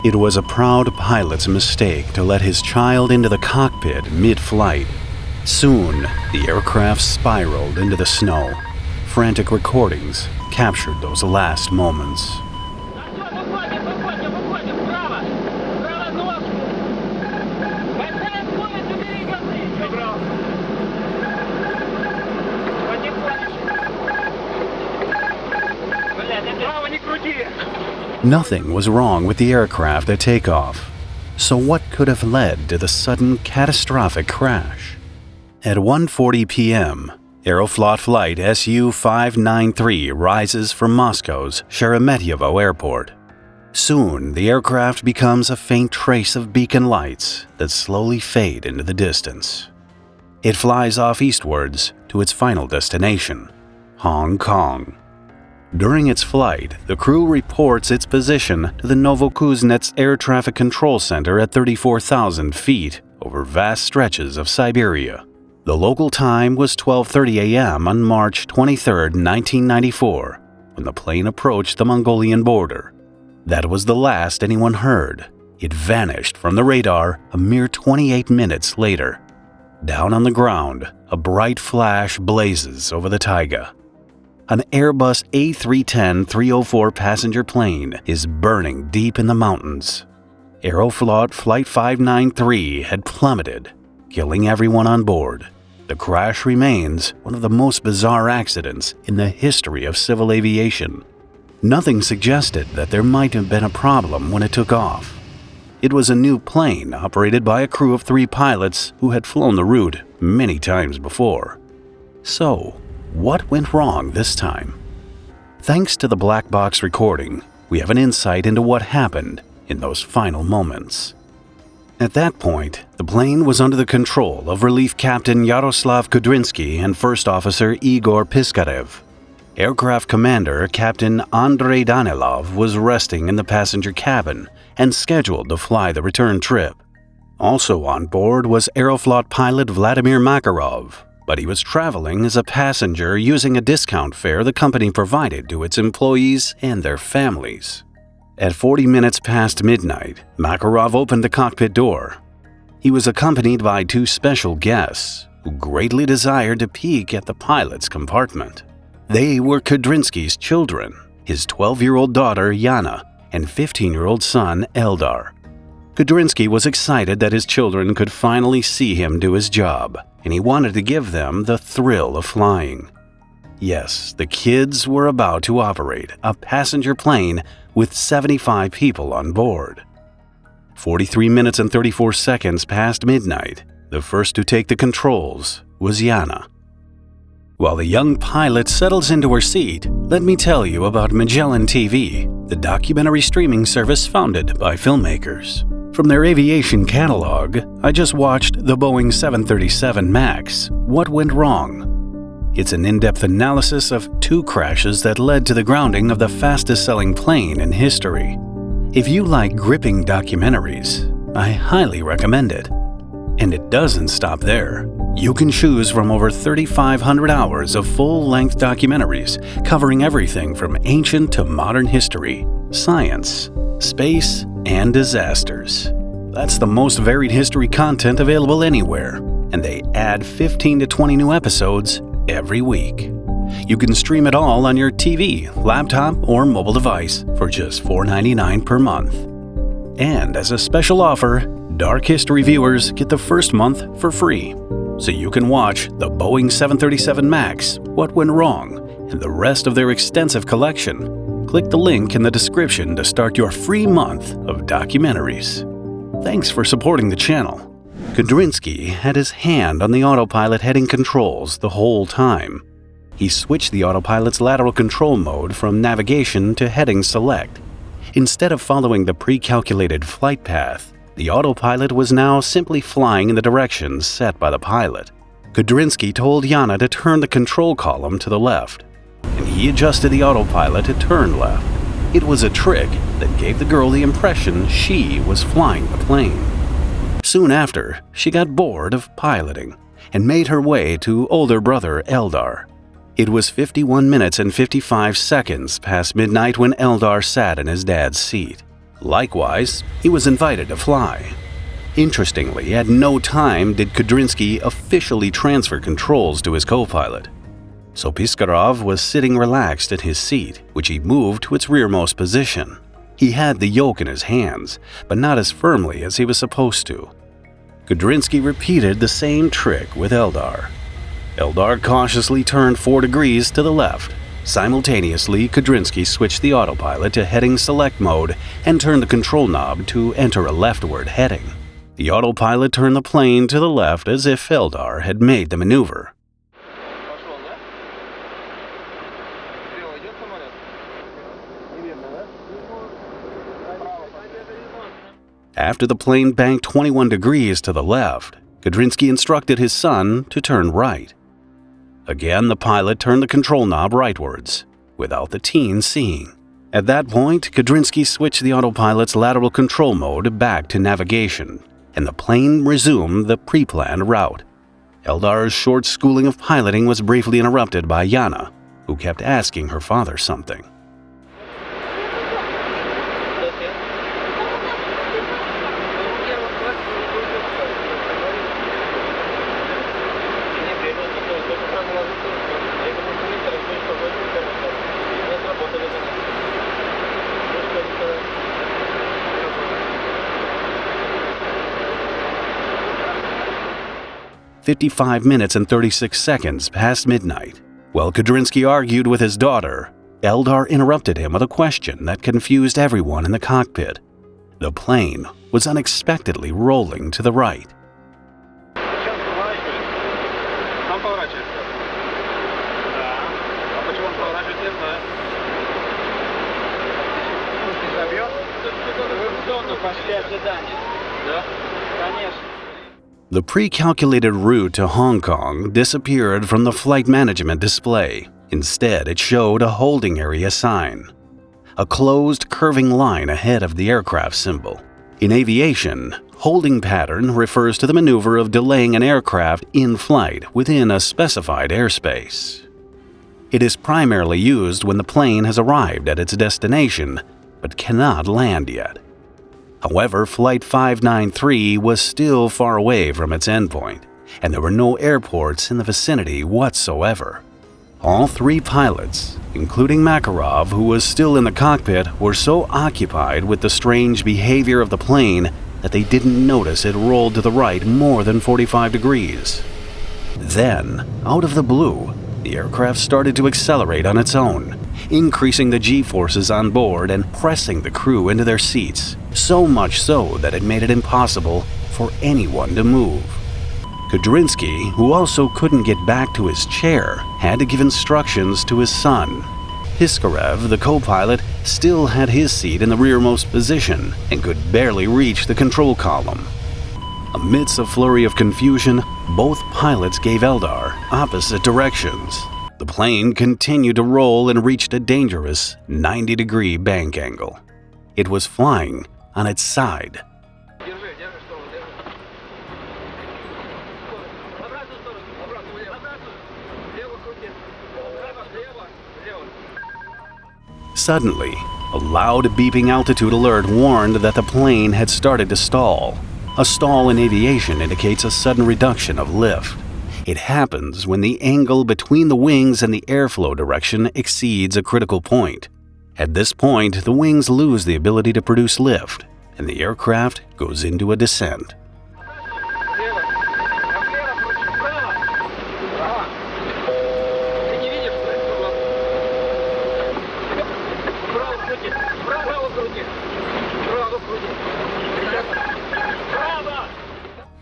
It was a proud pilot's mistake to let his child into the cockpit mid-flight. Soon, the aircraft spiraled into the snow. Frantic recordings captured those last moments. Nothing was wrong with the aircraft at takeoff. So what could have led to the sudden catastrophic crash? At 1:40 p.m., Aeroflot Flight Su-593 rises from Moscow's Sheremetyevo Airport. Soon, the aircraft becomes a faint trace of beacon lights that slowly fade into the distance. It flies off eastwards to its final destination, Hong Kong. During its flight, the crew reports its position to the Novokuznetsk Air Traffic Control Center at 34,000 feet over vast stretches of Siberia. The local time was 12:30 a.m. on March 23, 1994, when the plane approached the Mongolian border. That was the last anyone heard. It vanished from the radar a mere 28 minutes later. Down on the ground, a bright flash blazes over the taiga. An Airbus A310-304 passenger plane is burning deep in the mountains. Aeroflot Flight 593 had plummeted, killing everyone on board. The crash remains one of the most bizarre accidents in the history of civil aviation. Nothing suggested that there might have been a problem when it took off. It was a new plane operated by a crew of 3 pilots who had flown the route many times before. So, what went wrong this time? Thanks to the black box recording, we have an insight into what happened in those final moments. At that point, the plane was under the control of Relief Captain Yaroslav Kudrinsky and First Officer Igor Piskarev. Aircraft Commander Captain Andrei Danilov was resting in the passenger cabin and scheduled to fly the return trip. Also on board was Aeroflot pilot Vladimir Makarov, but he was traveling as a passenger using a discount fare the company provided to its employees and their families. At 40 minutes past midnight, Makarov opened the cockpit door. He was accompanied by 2 special guests who greatly desired to peek at the pilot's compartment. They were Kudrinsky's children, his 12-year-old daughter Yana and 15-year-old son Eldar. Kudrinsky was excited that his children could finally see him do his job, and he wanted to give them the thrill of flying. Yes, the kids were about to operate a passenger plane with 75 people on board. 43 minutes and 34 seconds past midnight, the first to take the controls was Yana. While the young pilot settles into her seat, let me tell you about Magellan TV, the documentary streaming service founded by filmmakers. From their aviation catalog, I just watched the Boeing 737 MAX, What Went Wrong? It's an in-depth analysis of 2 crashes that led to the grounding of the fastest-selling plane in history. If you like gripping documentaries, I highly recommend it. And it doesn't stop there. You can choose from over 3,500 hours of full-length documentaries covering everything from ancient to modern history, science, space, and disasters. That's the most varied history content available anywhere, and they add 15 to 20 new episodes every week. You can stream it all on your TV, laptop, or mobile device for just $4.99 per month. And as a special offer, Dark History viewers get the first month for free. So you can watch the Boeing 737 MAX, What Went Wrong, and the rest of their extensive collection. Click the link in the description to start your free month of documentaries. Thanks for supporting the channel. Kudrinsky had his hand on the autopilot heading controls the whole time. He switched the autopilot's lateral control mode from navigation to heading select. Instead of following the pre-calculated flight path, the autopilot was now simply flying in the directions set by the pilot. Kudrinsky told Yana to turn the control column to the left, and he adjusted the autopilot to turn left. It was a trick that gave the girl the impression she was flying the plane. Soon after, she got bored of piloting and made her way to older brother Eldar. It was 51 minutes and 55 seconds past midnight when Eldar sat in his dad's seat. Likewise, he was invited to fly. Interestingly, at no time did Kudrinsky officially transfer controls to his co-pilot. So Piskarov was sitting relaxed in his seat, which he moved to its rearmost position. He had the yoke in his hands, but not as firmly as he was supposed to. Kudrinsky repeated the same trick with Eldar. Eldar cautiously turned 4 degrees to the left. Simultaneously, Kudrinsky switched the autopilot to heading select mode and turned the control knob to enter a leftward heading. The autopilot turned the plane to the left as if Eldar had made the maneuver. After the plane banked 21 degrees to the left, Kudrinsky instructed his son to turn right. Again, the pilot turned the control knob rightwards, without the teen seeing. At that point, Kudrinsky switched the autopilot's lateral control mode back to navigation, and the plane resumed the pre-planned route. Eldar's short schooling of piloting was briefly interrupted by Yana, who kept asking her father something. "55 minutes and 36 seconds past midnight. While Kudrinsky argued with his daughter, Eldar interrupted him with a question that confused everyone in the cockpit. The plane was unexpectedly rolling to the right. The pre-calculated route to Hong Kong disappeared from the flight management display. Instead, it showed a holding area sign, a closed curving line ahead of the aircraft symbol. In aviation, holding pattern refers to the maneuver of delaying an aircraft in flight within a specified airspace. It is primarily used when the plane has arrived at its destination but cannot land yet. However, Flight 593 was still far away from its endpoint, and there were no airports in the vicinity whatsoever. All 3 pilots, including Makarov, who was still in the cockpit, were so occupied with the strange behavior of the plane that they didn't notice it rolled to the right more than 45 degrees. Then, out of the blue, the aircraft started to accelerate on its own, increasing the G-forces on board and pressing the crew into their seats, so much so that it made it impossible for anyone to move. Kudrinsky, who also couldn't get back to his chair, had to give instructions to his son. Piskarev, the co-pilot, still had his seat in the rearmost position and could barely reach the control column. Amidst a flurry of confusion, both pilots gave Eldar opposite directions. The plane continued to roll and reached a dangerous 90-degree bank angle. It was flying on its side. Suddenly, a loud beeping altitude alert warned that the plane had started to stall. A stall in aviation indicates a sudden reduction of lift. It happens when the angle between the wings and the airflow direction exceeds a critical point. At this point, the wings lose the ability to produce lift, and the aircraft goes into a descent.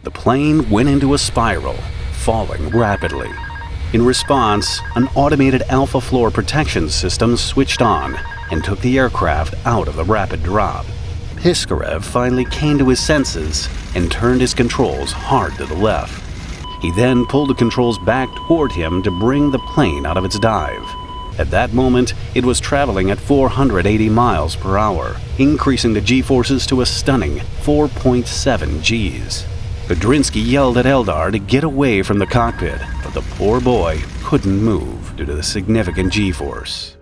The plane went into a spiral, falling rapidly. In response, an automated alpha floor protection system switched on and took the aircraft out of the rapid drop. Piskarev finally came to his senses and turned his controls hard to the left. He then pulled the controls back toward him to bring the plane out of its dive. At that moment, it was traveling at 480 miles per hour, increasing the G-forces to a stunning 4.7 Gs. Kudrinsky yelled at Eldar to get away from the cockpit, but the poor boy couldn't move due to the significant G-force.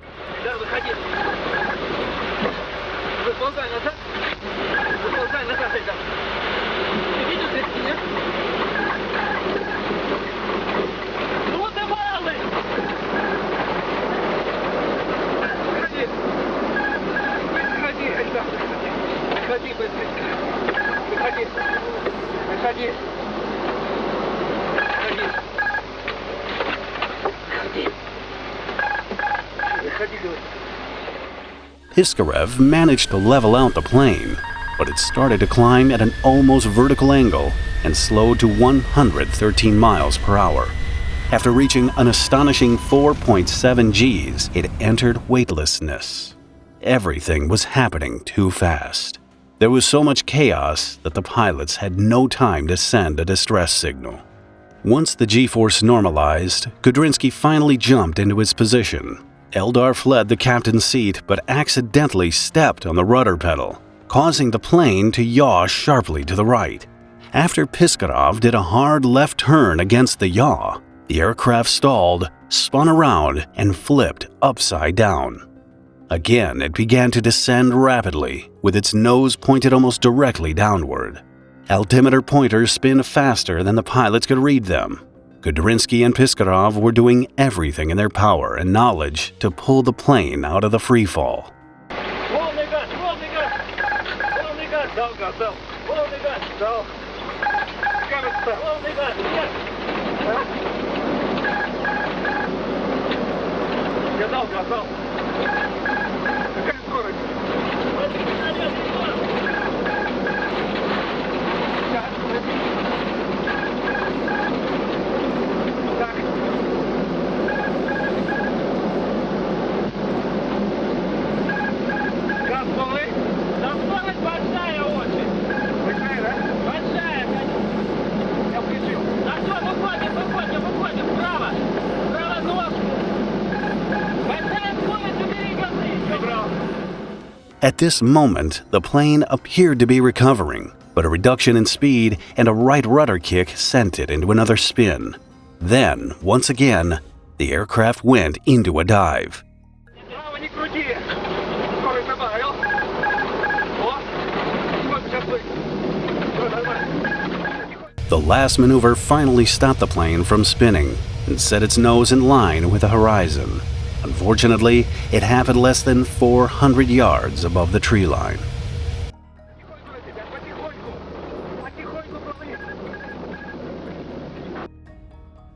Piskarev managed to level out the plane, but it started to climb at an almost vertical angle and slowed to 113 miles per hour. After reaching an astonishing 4.7 Gs, it entered weightlessness. Everything was happening too fast. There was so much chaos that the pilots had no time to send a distress signal. Once the G-force normalized, Kudrinsky finally jumped into his position. Eldar fled the captain's seat but accidentally stepped on the rudder pedal, causing the plane to yaw sharply to the right. After Piskarov did a hard left turn against the yaw, the aircraft stalled, spun around, and flipped upside down. Again, it began to descend rapidly, with its nose pointed almost directly downward. Altimeter pointers spin faster than the pilots could read them. Kudrinsky and Piskarov were doing everything in their power and knowledge to pull the plane out of the freefall. At this moment, the plane appeared to be recovering, but a reduction in speed and a right rudder kick sent it into another spin. Then, once again, the aircraft went into a dive. The last maneuver finally stopped the plane from spinning and set its nose in line with the horizon. Unfortunately, it happened less than 400 yards above the tree line.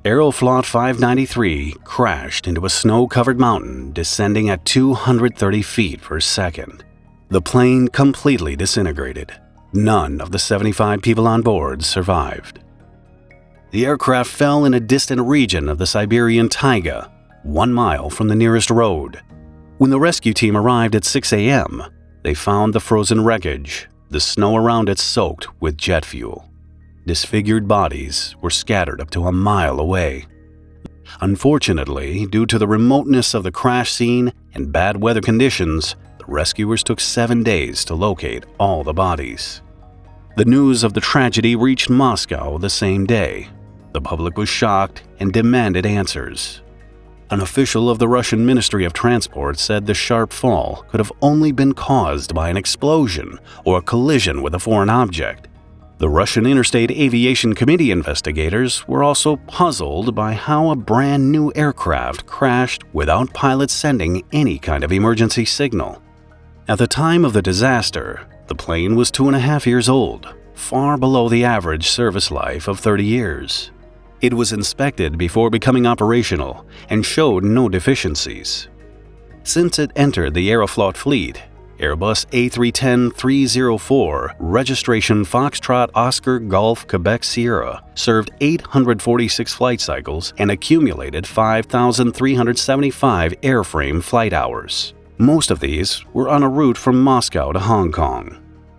Aeroflot 593 crashed into a snow-covered mountain descending at 230 feet per second. The plane completely disintegrated. None of the 75 people on board survived. The aircraft fell in a distant region of the Siberian taiga, 1 mile from the nearest road. When the rescue team arrived at 6 a.m., they found the frozen wreckage, the snow around it soaked with jet fuel. Disfigured bodies were scattered up to a mile away. Unfortunately, due to the remoteness of the crash scene and bad weather conditions, the rescuers took 7 days to locate all the bodies. The news of the tragedy reached Moscow the same day. The public was shocked and demanded answers. An official of the Russian Ministry of Transport said the sharp fall could have only been caused by an explosion or a collision with a foreign object. The Russian Interstate Aviation Committee investigators were also puzzled by how a brand new aircraft crashed without pilots sending any kind of emergency signal. At the time of the disaster, the plane was 2.5 years old, far below the average service life of 30 years. It was inspected before becoming operational and showed no deficiencies. Since it entered the Aeroflot Fleet, Airbus A310-304, registration Foxtrot Oscar Golf Quebec Sierra, served 846 flight cycles and accumulated 5,375 airframe flight hours. Most of these were on a route from Moscow to Hong Kong.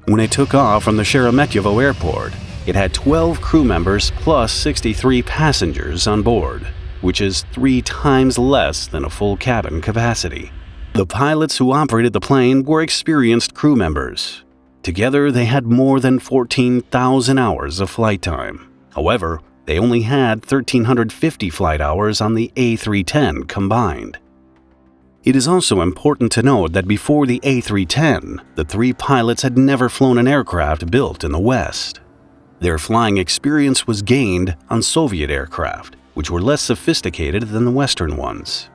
When it took off from the Sheremetyevo airport, it had 12 crew members plus 63 passengers on board, which is 3 times less than a full cabin capacity. The pilots who operated the plane were experienced crew members. Together, they had more than 14,000 hours of flight time. However, they only had 1,350 flight hours on the A310 combined. It is also important to note that before the A310, the 3 pilots had never flown an aircraft built in the West. Their flying experience was gained on Soviet aircraft, which were less sophisticated than the Western ones.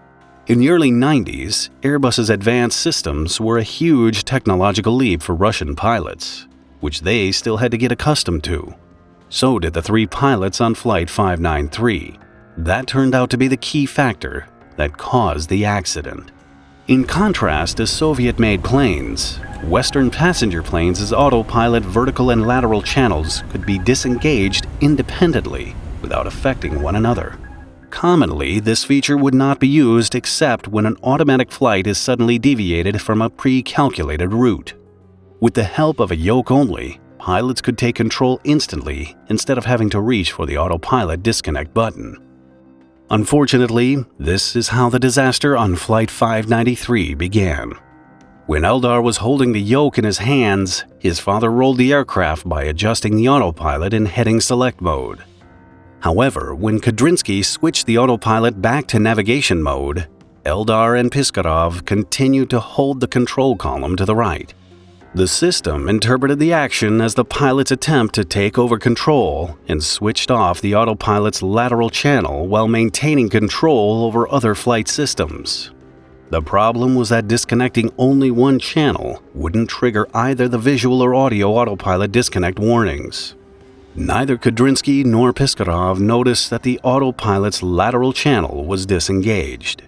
In the early 90s, Airbus's advanced systems were a huge technological leap for Russian pilots, which they still had to get accustomed to. So did the 3 pilots on Flight 593. That turned out to be the key factor that caused the accident. In contrast to Soviet-made planes, Western passenger planes' autopilot vertical and lateral channels could be disengaged independently without affecting one another. Commonly, this feature would not be used except when an automatic flight is suddenly deviated from a pre-calculated route. With the help of a yoke only, pilots could take control instantly instead of having to reach for the autopilot disconnect button. Unfortunately, this is how the disaster on Flight 593 began. When Eldar was holding the yoke in his hands, his father rolled the aircraft by adjusting the autopilot in heading select mode. However, when Kudrinsky switched the autopilot back to navigation mode, Eldar and Piskarov continued to hold the control column to the right. The system interpreted the action as the pilot's attempt to take over control and switched off the autopilot's lateral channel while maintaining control over other flight systems. The problem was that disconnecting only one channel wouldn't trigger either the visual or audio autopilot disconnect warnings. Neither Kudrinsky nor Piskarov noticed that the autopilot's lateral channel was disengaged.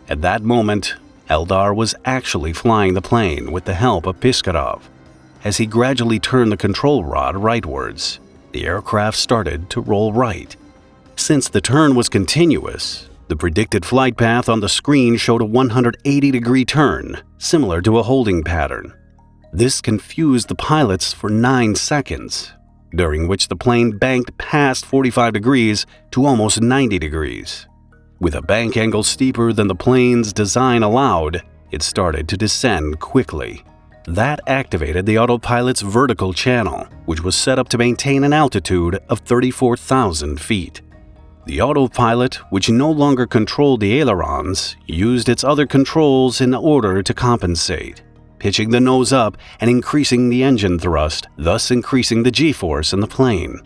At that moment, Eldar was actually flying the plane with the help of Piskarov. As he gradually turned the control rod rightwards, the aircraft started to roll right. Since the turn was continuous, the predicted flight path on the screen showed a 180-degree turn, similar to a holding pattern. This confused the pilots for 9 seconds, during which the plane banked past 45 degrees to almost 90 degrees. With a bank angle steeper than the plane's design allowed, it started to descend quickly. That activated the autopilot's vertical channel, which was set up to maintain an altitude of 34,000 feet. The autopilot, which no longer controlled the ailerons, used its other controls in order to compensate, pitching the nose up and increasing the engine thrust, thus increasing the G-force in the plane.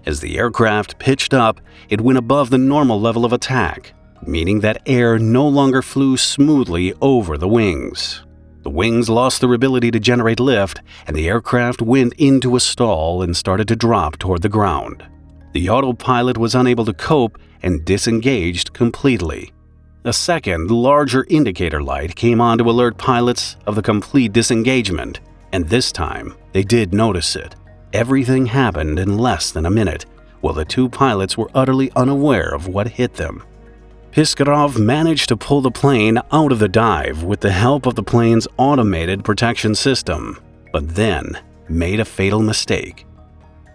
As the aircraft pitched up, it went above the normal level of attack, meaning that air no longer flew smoothly over the wings. The wings lost their ability to generate lift, and the aircraft went into a stall and started to drop toward the ground. The autopilot was unable to cope and disengaged completely. A second, larger indicator light came on to alert pilots of the complete disengagement, and this time they did notice it. Everything happened in less than a minute, while the 2 pilots were utterly unaware of what hit them. Piskarov managed to pull the plane out of the dive with the help of the plane's automated protection system, but then made a fatal mistake.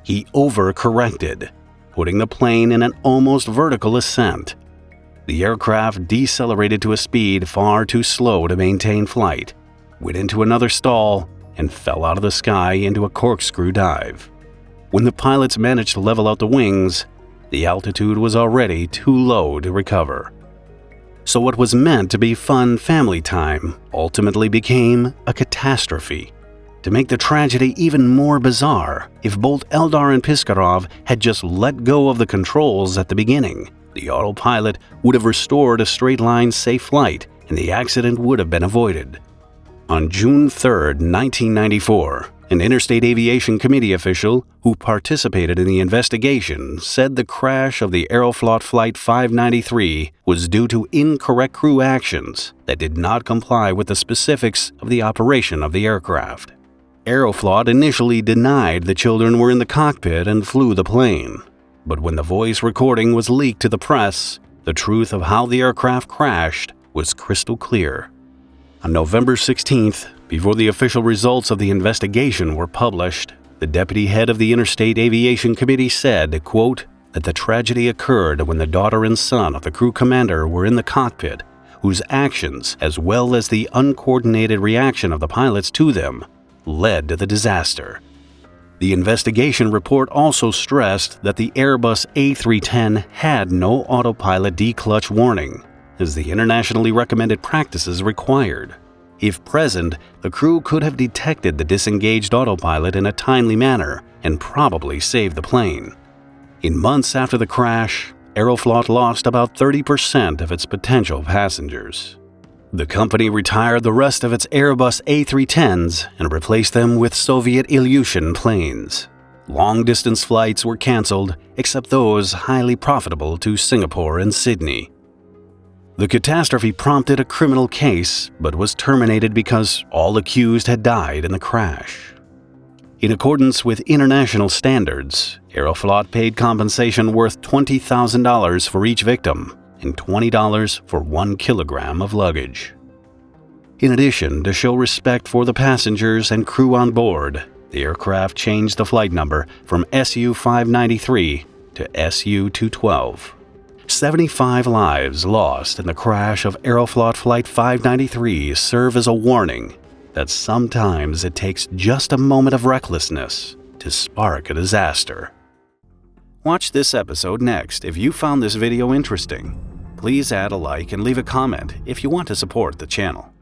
He overcorrected, putting the plane in an almost vertical ascent. The aircraft decelerated to a speed far too slow to maintain flight, went into another stall, and fell out of the sky into a corkscrew dive. When the pilots managed to level out the wings, the altitude was already too low to recover. So what was meant to be fun family time ultimately became a catastrophe. To make the tragedy even more bizarre, if both Eldar and Piskarov had just let go of the controls at the beginning, the autopilot would have restored a straight-line safe flight and the accident would have been avoided. On June 3, 1994, an Interstate Aviation Committee official who participated in the investigation said the crash of the Aeroflot Flight 593 was due to incorrect crew actions that did not comply with the specifics of the operation of the aircraft. Aeroflot initially denied the children were in the cockpit and flew the plane, but when the voice recording was leaked to the press, the truth of how the aircraft crashed was crystal clear. On November 16th, before the official results of the investigation were published, the deputy head of the Interstate Aviation Committee said, quote, that the tragedy occurred when the daughter and son of the crew commander were in the cockpit, whose actions, as well as the uncoordinated reaction of the pilots to them, led to the disaster. The investigation report also stressed that the Airbus A310 had no autopilot declutch warning, as the internationally recommended practices required. If present, the crew could have detected the disengaged autopilot in a timely manner and probably saved the plane. In months after the crash, Aeroflot lost about 30% of its potential passengers. The company retired the rest of its Airbus A310s and replaced them with Soviet Ilyushin planes. Long-distance flights were cancelled, except those highly profitable to Singapore and Sydney. The catastrophe prompted a criminal case, but was terminated because all accused had died in the crash. In accordance with international standards, Aeroflot paid compensation worth $20,000 for each victim and $20 for 1 kilogram of luggage. In addition, to show respect for the passengers and crew on board, the aircraft changed the flight number from SU-593 to SU-212. 75 lives lost in the crash of Aeroflot Flight 593 serve as a warning that sometimes it takes just a moment of recklessness to spark a disaster. Watch this episode next if you found this video interesting. Please add a like and leave a comment if you want to support the channel.